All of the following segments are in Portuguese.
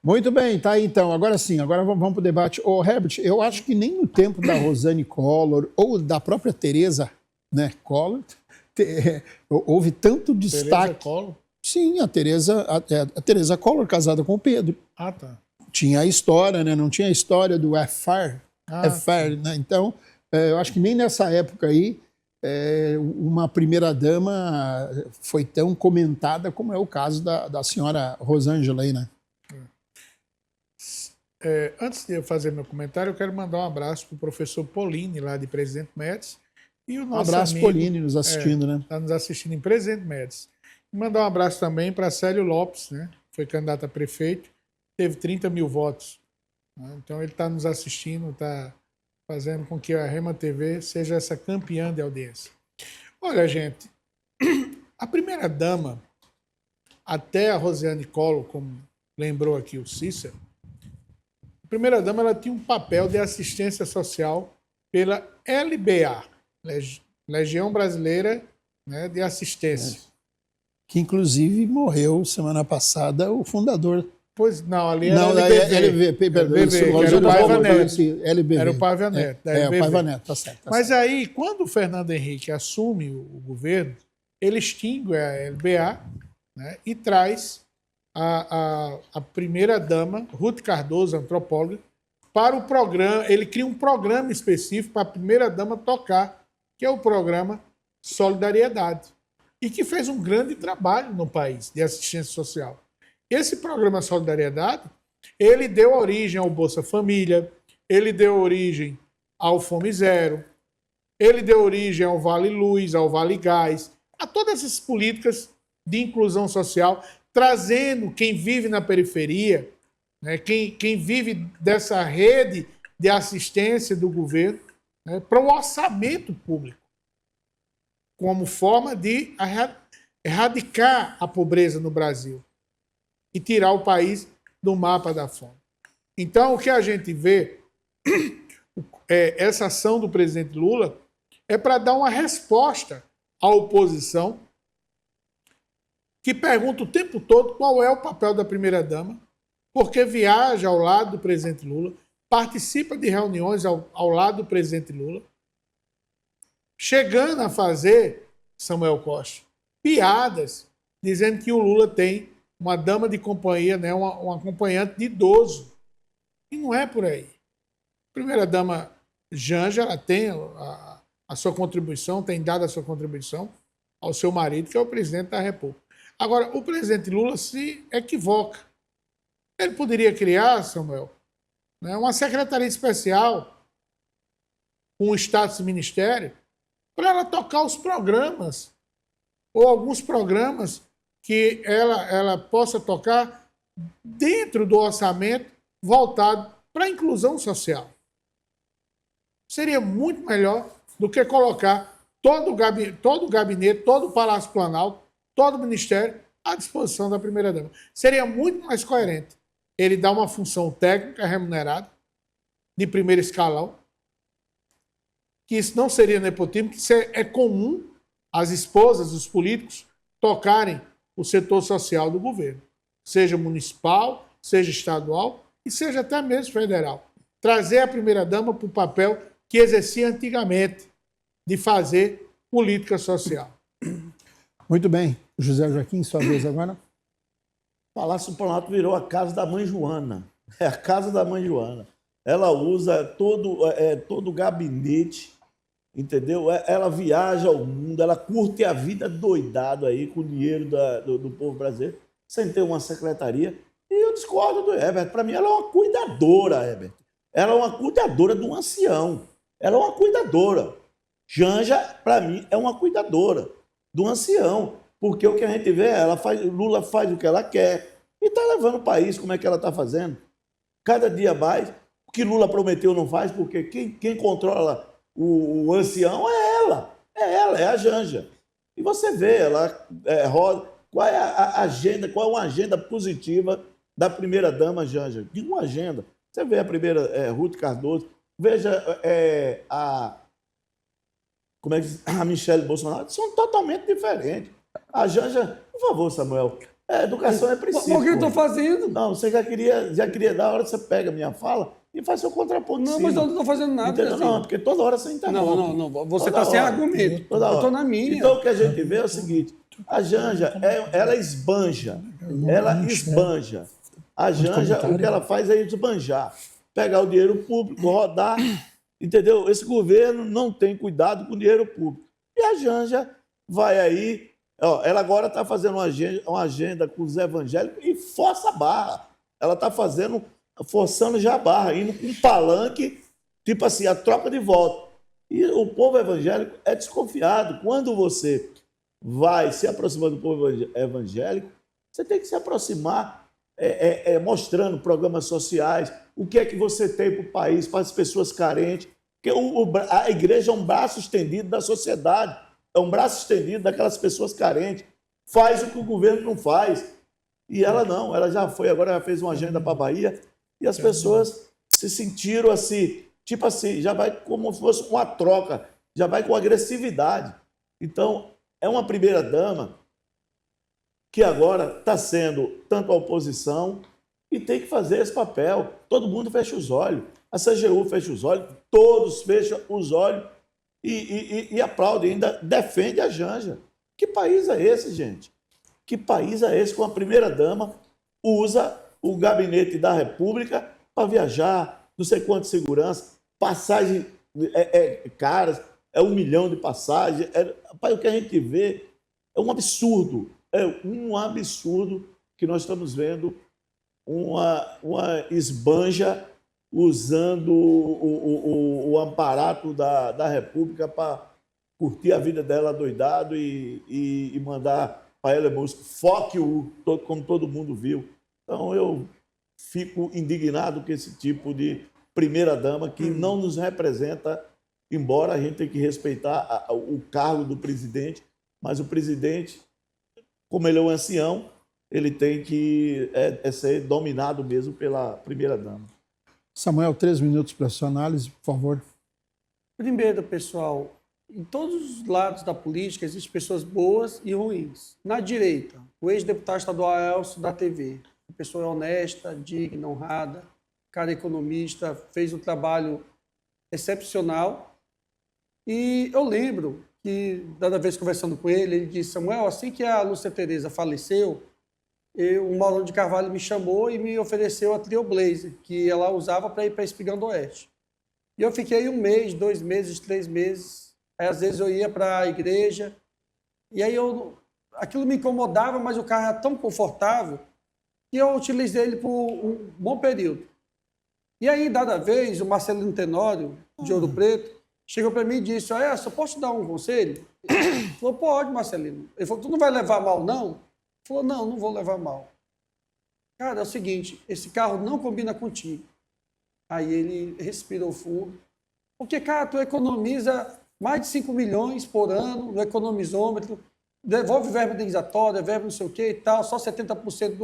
Muito bem, tá aí então. Agora sim, agora vamos para o debate. Ô, Herbert, eu acho que nem no tempo da Rosane Collor ou da própria Tereza, né, Collor, houve tanto destaque. Tereza Collor? Sim, a Tereza Collor casada com o Pedro. Ah, tá. Tinha a história, né? Não tinha a história do FR, né? Então, eu acho que nem nessa época aí uma primeira-dama foi tão comentada como é o caso da senhora Rosângela aí, né? Antes de eu fazer meu comentário, eu quero mandar um abraço para o professor Polini, lá de Presidente Médici. E o nosso abraço, amigo, Polini, nos assistindo, né? Está nos assistindo em Presidente Médici. E mandar um abraço também para Célio Lopes, né? Foi candidato a prefeito, teve 30 mil votos. Né? Então ele está nos assistindo, está fazendo com que a Rema TV seja essa campeã de audiência. Olha, gente, a primeira-dama, até a Rosiane Collor, como lembrou aqui o Cícero, a primeira-dama ela tinha um papel de assistência social pela LBA, Legião Brasileira, né, de Assistência. Que inclusive morreu semana passada o fundador. Pois não, ali era LVP, perdão. Era o Paiva Neto. LBV. Era o Paiva Neto. O Paiva Neto, tá certo. Mas aí, quando o Fernando Henrique assume o governo, ele extingue a LBA, né, e traz a primeira-dama, Ruth Cardoso, antropóloga, para o programa. Ele cria um programa específico para a primeira-dama tocar, que é o programa Solidariedade, e que fez um grande trabalho no país de assistência social. Esse programa Solidariedade, ele deu origem ao Bolsa Família, ele deu origem ao Fome Zero, ele deu origem ao Vale Luz, ao Vale Gás, a todas essas políticas de inclusão social, trazendo quem vive na periferia, né, quem vive dessa rede de assistência do governo, né, para o orçamento público, como forma de erradicar a pobreza no Brasil e tirar o país do mapa da fome. Então, o que a gente vê, essa ação do presidente Lula é para dar uma resposta à oposição que pergunta o tempo todo qual é o papel da primeira-dama, porque viaja ao lado do presidente Lula, participa de reuniões ao lado do presidente Lula, chegando a fazer, Samuel Costa, piadas, dizendo que o Lula tem uma dama de companhia, né, um acompanhante de idoso. E não é por aí. A primeira-dama Janja, ela tem a sua contribuição, tem dado a sua contribuição ao seu marido, que é o presidente da República. Agora, o presidente Lula se equivoca. Ele poderia criar, Samuel, né, uma secretaria especial com o status de ministério para ela tocar os programas, ou alguns programas que ela possa tocar dentro do orçamento voltado para a inclusão social. Seria muito melhor do que colocar todo o gabinete, todo o Palácio Planalto, todo o ministério à disposição da primeira-dama. Seria muito mais coerente ele dar uma função técnica remunerada, de primeiro escalão, que isso não seria nepotismo, que isso é comum as esposas dos políticos tocarem o setor social do governo, seja municipal, seja estadual e seja até mesmo federal. Trazer a primeira-dama para o papel que exercia antigamente de fazer política social. Muito bem. José Joaquim, sua vez agora. O Palácio Planalto virou a casa da mãe Joana. É a casa da mãe Joana. Ela usa todo o gabinete, entendeu? Ela viaja ao mundo, ela curte a vida doidado aí com o dinheiro do povo brasileiro, sem ter uma secretaria. E eu discordo do Herbert. Para mim, ela é uma cuidadora, Herbert. Ela é uma cuidadora do ancião. Ela é uma cuidadora. Janja, para mim, é uma cuidadora do ancião. Porque o que a gente vê, Lula faz o que ela quer e está levando o país, como é que ela está fazendo. Cada dia mais, o que Lula prometeu não faz, porque quem controla o ancião é ela, é a Janja. E você vê, ela roda. Qual é a agenda, qual é uma agenda positiva da primeira-dama Janja? De uma agenda. Você vê a primeira, Ruth Cardoso, veja a Michelle Bolsonaro, são totalmente diferentes. A Janja, por favor, Samuel, Educação é princípio. Por que eu estou fazendo? Não, você já queria dar, a hora que você pega a minha fala e faz seu contraponto. Não, mas eu não estou fazendo nada. Entendeu? Não, porque toda hora você interrompe. Não. Você está sem argumento. Toda eu hora. estou na minha. Então o que a gente vê é o seguinte: a Janja, ela esbanja. Ela esbanja. A Janja, o que ela faz é esbanjar. Pegar o dinheiro público, rodar. Entendeu? Esse governo não tem cuidado com o dinheiro público. E a Janja vai aí. Ó, ela agora está fazendo uma agenda com os evangélicos e força a barra. Ela está forçando já a barra, indo com um palanque, tipo assim, a troca de voto. E o povo evangélico é desconfiado. Quando você vai se aproximando do povo evangélico, você tem que se aproximar mostrando programas sociais, o que é que você tem para o país, para as pessoas carentes. Porque a igreja é um braço estendido da sociedade, é um braço estendido daquelas pessoas carentes. Faz o que o governo não faz. E ela não, ela já foi, agora já fez uma agenda para a Bahia, e as pessoas se sentiram assim, tipo assim, já vai como se fosse uma troca, já vai com agressividade. Então, é uma primeira-dama que agora está sendo tanto a oposição e tem que fazer esse papel. Todo mundo fecha os olhos. A CGU fecha os olhos, todos fecham os olhos e aplaudem, ainda defende a Janja. Que país é esse, gente? Que país é esse que uma primeira-dama usa o gabinete da República para viajar, não sei quanto segurança, passagem caras, 1 milhão de passagens. Rapaz, o que a gente vê é um absurdo. É um absurdo que nós estamos vendo uma esbanja usando o aparato da República para curtir a vida dela doidado e mandar para ela música. Foque-o, como todo mundo viu. Então, eu fico indignado com esse tipo de primeira-dama que não nos representa, embora a gente tenha que respeitar o cargo do presidente, mas o presidente, como ele é um ancião, ele tem que ser dominado mesmo pela primeira-dama. Samuel, 3 minutos para a sua análise, por favor. Primeiro, pessoal, em todos os lados da política existem pessoas boas e ruins. Na direita, o ex-deputado estadual Elcio da TV, uma pessoa honesta, digna, honrada, cara economista, fez um trabalho excepcional. E eu lembro que, dada vez conversando com ele, ele disse: Samuel, assim que a Lúcia Tereza faleceu, o Mauro de Carvalho me chamou e me ofereceu a Trailblazer, que ela usava para ir para Espigão do Oeste. E eu fiquei 1 mês, 2 meses, 3 meses. Aí, às vezes, eu ia para a igreja. E aí, aquilo me incomodava, mas o carro era tão confortável que eu utilizei ele por um bom período. E aí, dada vez, o Marcelino Tenório, de Ouro Preto, chegou para mim e disse: só posso te dar um conselho? Ele falou: pode, Marcelino. Ele falou: tu não vai levar mal, não? Ele falou: não vou levar mal. Cara, é o seguinte, esse carro não combina contigo. Aí ele respirou fundo. Porque, cara, tu economiza mais de 5 milhões por ano no economizômetro, devolve verba indenizatória, verba não sei o que e tal, só 70%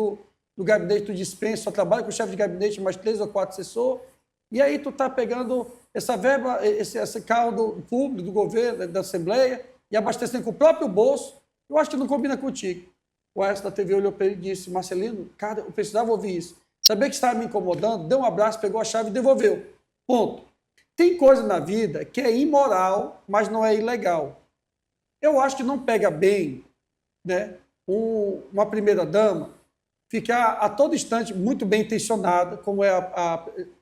do gabinete tu dispensa, só trabalha com o chefe de gabinete, mais 3 ou 4 assessores. E aí tu tá pegando essa verba, esse carro do público, do governo, da Assembleia, e abastecendo com o próprio bolso. Eu acho que não combina contigo. O Aécio da TV olhou para ele e disse: Marcelino, cara, eu precisava ouvir isso. Sabia que estava me incomodando, deu um abraço, pegou a chave e devolveu. Ponto. Tem coisa na vida que é imoral, mas não é ilegal. Eu acho que não pega bem, né, uma primeira-dama ficar a todo instante muito bem intencionada, como é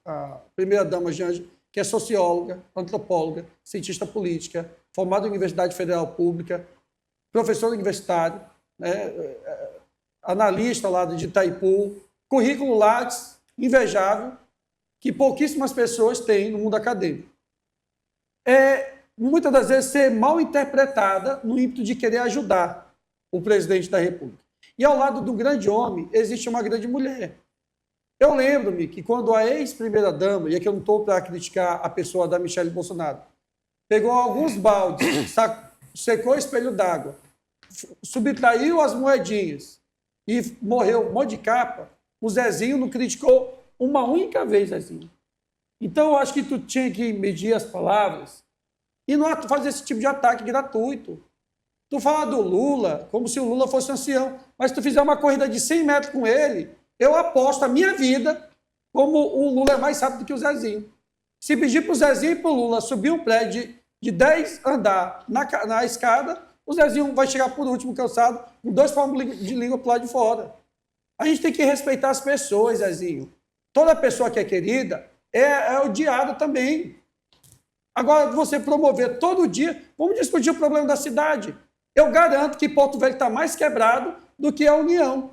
a primeira-dama Janja, que é socióloga, antropóloga, cientista política, formada na Universidade Federal Pública, professora universitária, né, analista lá de Itaipu, currículo Lattes, invejável, que pouquíssimas pessoas têm no mundo acadêmico. Muitas das vezes, ser mal interpretada no ímpeto de querer ajudar o presidente da República. E ao lado do grande homem, existe uma grande mulher. Eu lembro-me que quando a ex-primeira-dama, e aqui eu não estou para criticar a pessoa da Michelle Bolsonaro, pegou alguns baldes, secou o espelho d'água, subtraiu as moedinhas e morreu um monte de capa, o Zezinho não criticou uma única vez, Zezinho. Então, eu acho que tu tinha que medir as palavras e não fazer esse tipo de ataque gratuito. Tu fala do Lula como se o Lula fosse um ancião, mas se tu fizer uma corrida de 100 metros com ele, eu aposto a minha vida como o Lula é mais rápido que o Zezinho. Se pedir para o Zezinho e para o Lula subir um prédio de 10 andar na escada, o Zezinho vai chegar por último cansado, com 2 palmos de língua para o lado de fora. A gente tem que respeitar as pessoas, Zezinho. Toda pessoa que é querida é odiada também. Agora, você promover todo dia, vamos discutir o problema da cidade. Eu garanto que Porto Velho está mais quebrado do que a União.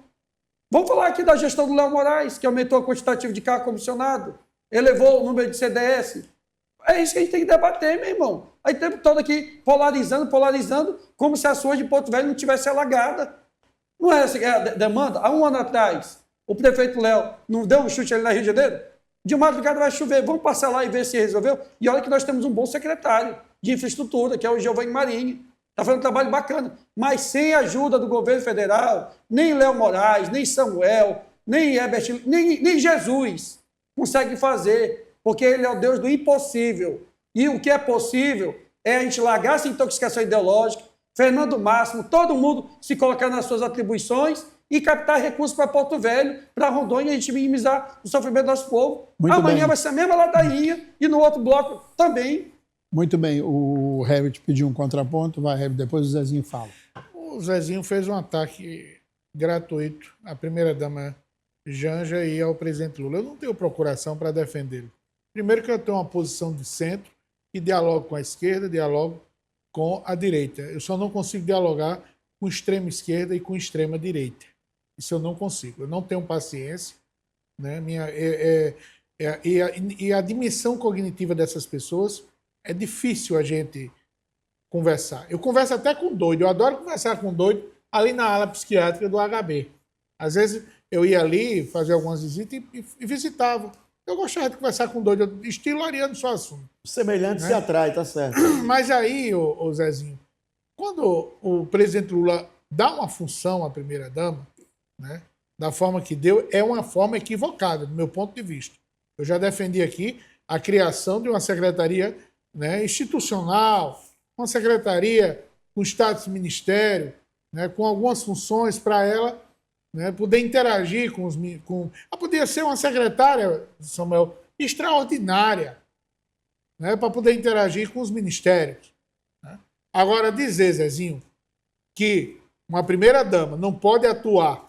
Vamos falar aqui da gestão do Léo Moraes, que aumentou o quantitativo de carro comissionado, elevou o número de CDS. É isso que a gente tem que debater, meu irmão. Aí o tempo todo aqui polarizando, como se as ruas de Porto Velho não tivessem alagada. Não é essa que é a demanda? Há um ano atrás, o prefeito Léo não deu um chute ali na Rio de Janeiro? De madrugada vai chover, vamos passar lá e ver se resolveu. E olha que nós temos um bom secretário de infraestrutura, que é o Giovanni Marini. Está fazendo um trabalho bacana. Mas sem a ajuda do governo federal, nem Léo Moraes, nem Samuel, nem Herbert, nem Jesus consegue fazer, porque ele é o Deus do impossível. E o que é possível é a gente largar essa intoxicação ideológica, Fernando Máximo, todo mundo se colocar nas suas atribuições e captar recursos para Porto Velho, para Rondônia, a gente minimizar o sofrimento do nosso povo. Muito Amanhã bem. vai ser a mesma ladainha e no outro bloco também. Muito bem, o Herbert pediu um contraponto, vai, Herbert, depois o Zezinho fala. O Zezinho fez um ataque gratuito à primeira-dama Janja e ao presidente Lula. Eu não tenho procuração para defendê-lo. Primeiro que eu tenho uma posição de centro, que dialogo com a esquerda, dialogo com a direita. Eu só não consigo dialogar com extrema esquerda e com extrema direita. Isso eu não consigo. Eu não tenho paciência. Né? E a dimensão cognitiva dessas pessoas é difícil a gente conversar. Eu converso até com doido. Eu adoro conversar com doido ali na ala psiquiátrica do HB. Às vezes eu ia ali fazer algumas visitas e visitava. Eu gostava de conversar com doido, estilo Ariano Suassuna. Semelhante se atrai, tá certo. Mas aí, ô Zezinho, quando o presidente Lula dá uma função à primeira-dama, né, da forma que deu, é uma forma equivocada, do meu ponto de vista. Eu já defendi aqui a criação de uma secretaria, né, institucional, uma secretaria com status de ministério, né, com algumas funções para ela, né, poder interagir com os... Ela podia ser uma secretária, Samuel, extraordinária, né, para poder interagir com os ministérios. Né? Agora, dizer, Zezinho, que uma primeira-dama não pode atuar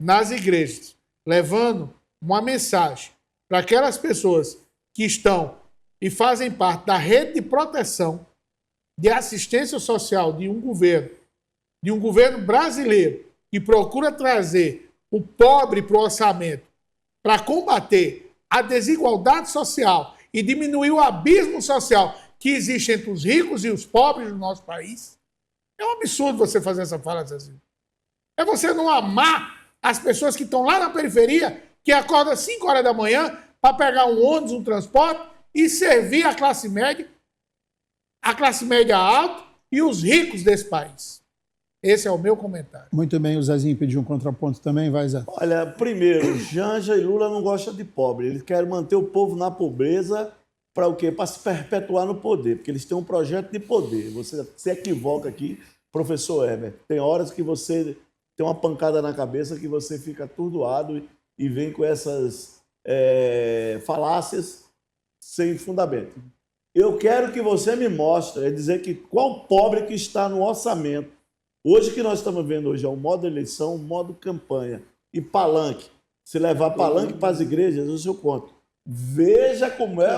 nas igrejas, levando uma mensagem para aquelas pessoas que estão e fazem parte da rede de proteção, de assistência social de um governo brasileiro que procura trazer o pobre para o orçamento para combater a desigualdade social e diminuir o abismo social que existe entre os ricos e os pobres do nosso país. É um absurdo você fazer essa fala, Zezinho. É você não amar as pessoas que estão lá na periferia, que acordam às 5 horas da manhã para pegar um ônibus, um transporte e servir a classe média alta e os ricos desse país. Esse é o meu comentário. Muito bem, o Zezinho pediu um contraponto também, vai, Zé. Olha, primeiro, Janja e Lula não gostam de pobre. Eles querem manter o povo na pobreza para o quê? Para se perpetuar no poder, porque eles têm um projeto de poder. Você se equivoca aqui, professor Herbert. Tem horas que você tem uma pancada na cabeça que você fica atordoado e vem com essas falácias sem fundamento. Eu quero que você me mostre, é dizer que qual pobre que está no orçamento. Hoje que nós estamos vendo hoje é o modo eleição, o modo campanha e palanque. Se levar palanque para as igrejas, eu conto. Veja como é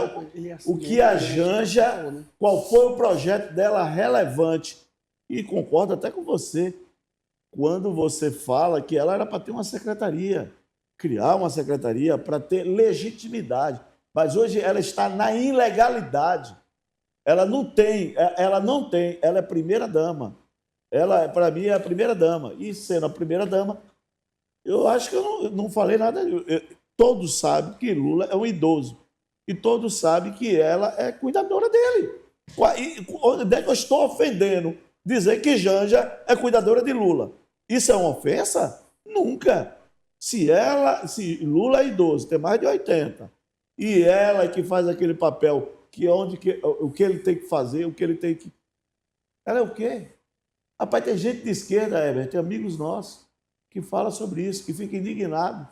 o que a Janja, qual foi o projeto dela relevante. E concordo até com você, quando você fala que ela era para ter uma secretaria, criar uma secretaria para ter legitimidade. Mas hoje ela está na ilegalidade. Ela é primeira-dama. Ela, para mim, é a primeira-dama. E sendo a primeira-dama, eu acho que eu não falei nada. Todos sabem que Lula é um idoso. E todos sabem que ela é cuidadora dele. Onde é que eu estou ofendendo dizer que Janja é cuidadora de Lula? Isso é uma ofensa? Nunca. Se Lula é idoso, tem mais de 80, e ela é que faz aquele papel, o que ele tem que fazer, o que ele tem que... Ela é o quê? Rapaz, tem gente de esquerda, Herbert, tem amigos nossos, que fala sobre isso, que fica indignado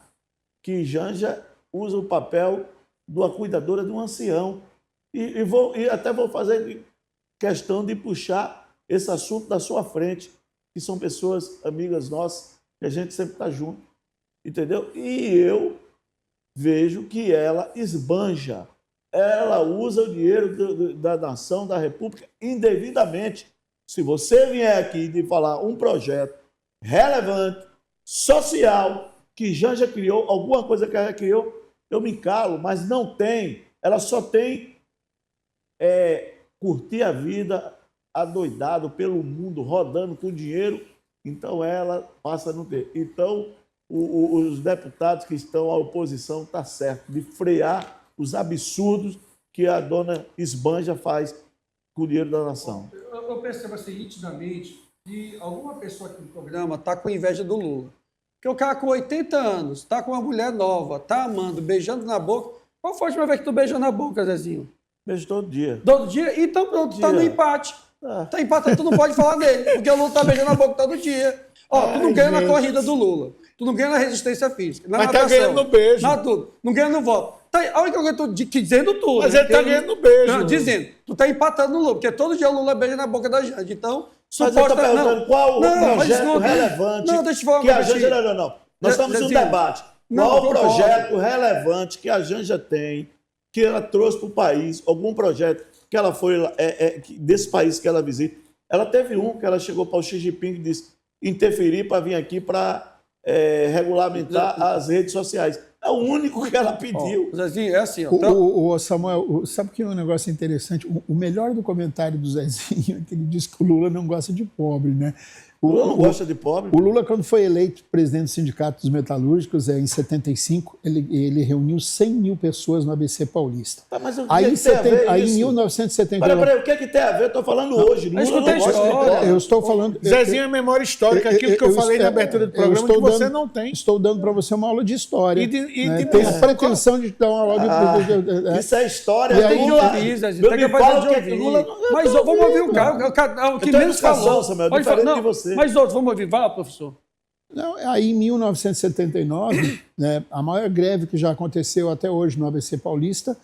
que Janja usa o papel de uma cuidadora de um ancião. E até vou fazer questão de puxar esse assunto da sua frente, que são pessoas amigas nossas, que a gente sempre está junto, entendeu? E eu vejo que ela esbanja, ela usa o dinheiro da nação, da república, indevidamente. Se você vier aqui de falar um projeto relevante, social, que Janja criou, alguma coisa que ela criou, eu me calo, mas não tem. Ela só tem curtir a vida adoidado pelo mundo, rodando com dinheiro, então ela passa a não ter. Então, os deputados que estão à oposição está certo de frear os absurdos que a dona esbanja faz com o dinheiro da nação. Eu percebo assim, nitidamente, que alguma pessoa aqui no programa está com inveja do Lula. Porque o cara com 80 anos, está com uma mulher nova, está amando, beijando na boca. Qual foi a última vez que tu beijou na boca, Zezinho? Beijo todo dia. Todo dia? Então pronto, está no empate. Está empatando, tu não pode falar dele, porque o Lula está beijando na boca todo dia. Ó, tu não ganha na corrida do Lula. Tu não ganha na resistência física. Na mas natação, tá ganhando no beijo. Na tudo. Não ganha no voto. Olha que eu estou dizendo tudo. Mas ele tá ganhando no beijo. Não, dizendo. Tu tá empatando no Lula, porque todo dia o Lula beija na boca da Janja. Então, mas eu estou perguntando qual o projeto relevante que a Janja... Não. Nós estamos num debate. Qual o projeto relevante que a Janja tem, que ela trouxe para o país, algum projeto que ela foi desse país que ela visita? Ela teve um que ela chegou para o Xi Jinping e disse interferir para vir aqui para regulamentar as redes sociais. É o único que ela pediu. Zezinho, é assim. O Samuel, sabe que é um negócio interessante? O melhor do comentário do Zezinho é que ele diz que o Lula não gosta de pobre, né? O Lula não gosta de pobre. O Lula, quando foi eleito presidente do Sindicato dos Metalúrgicos, em 75, ele reuniu 100 mil pessoas no ABC Paulista. Tá, mas o que aí, tem a ver aí isso? em 1979... Peraí, o que tem a ver? Eu estou falando hoje. Lula não gosta de pobre. Eu estou falando... Zezinho é memória histórica. Aquilo que eu falei na abertura do programa, que você não tem. Estou dando para você uma aula de história. Tem a pretensão de dar uma aula de... Isso é história. Me fala o que Lula... Mas vamos ouvir o cara. O que menos falou. Mas outros, vamos ouvir. Vai, professor. Não, aí em 1979, né, a maior greve que já aconteceu até hoje no ABC Paulista,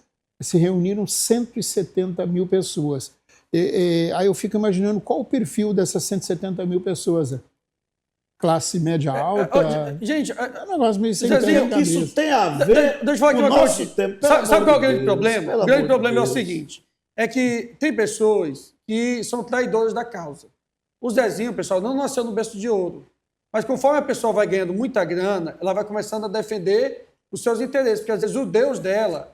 se reuniram 170 mil pessoas. Aí eu fico imaginando qual o perfil dessas 170 mil pessoas. Classe média alta. Gente, é um negócio meio sem que isso tem a ver deixa eu falar com o nosso tempo. Sabe qual é o grande problema? O grande problema é o seguinte, é que tem pessoas que são traidores da causa. O Zezinho, pessoal, não nasceu no berço de ouro. Mas conforme a pessoa vai ganhando muita grana, ela vai começando a defender os seus interesses, porque às vezes o Deus dela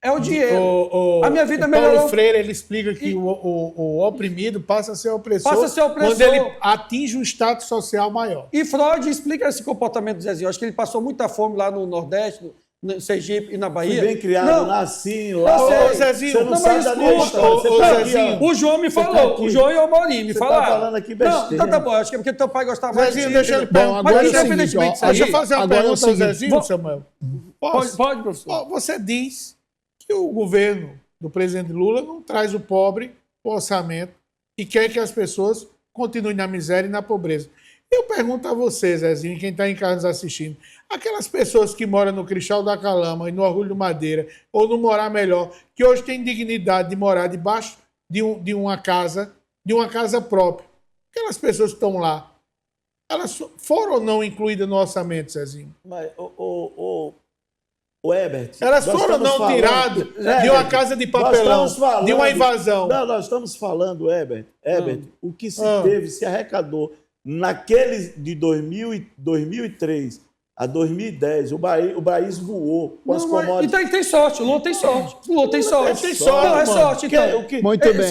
é o dinheiro. A minha vida melhorou. Paulo Freire, ele explica que o oprimido passa a ser opressor, quando ele atinge um status social maior. E Freud explica esse comportamento do Zezinho. Acho que ele passou muita fome lá no Nordeste, no Sergipe e na Bahia. Fui bem criado, nasci lá. Ô, Zezinho, você não sabe da minha história. Zezinho, o João me falou, o João e o Amorim me falaram. Você tá falando aqui besteira. Não, tá bom, acho que é porque teu pai gostava mais Zezinho, de deixa ele perguntar. mas independentemente disso aí, deixa eu fazer uma pergunta ao Zezinho, Samuel. Pode, professor. Você diz que o governo do presidente Lula não traz o pobre para o orçamento e quer que as pessoas continuem na miséria e na pobreza. Eu pergunto a você, Zezinho, quem está em casa nos assistindo, aquelas pessoas que moram no Cristal da Calama e no Orgulho do Madeira, ou no Morar Melhor, que hoje têm dignidade de morar debaixo de uma casa própria, aquelas pessoas que estão lá, elas foram ou não incluídas no orçamento, Zezinho? Mas, o Herbert... Elas foram ou não tiradas de uma casa de papelão, de uma invasão? Não, nós estamos falando, Herbert, o que se arrecadou naqueles de 2003 a 2010, o país voou com as commodities. Então tem sorte, o Lula tem sorte. Não, é sorte, então. Muito bem.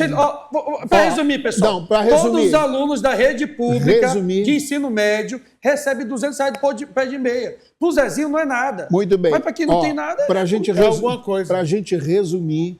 Para resumir, pessoal, todos os alunos da rede pública de ensino médio recebem R$200 de pé de meia. Para o Zezinho não é nada. Muito bem. Mas para quem não tem nada, para a gente alguma coisa. Para a gente resumir,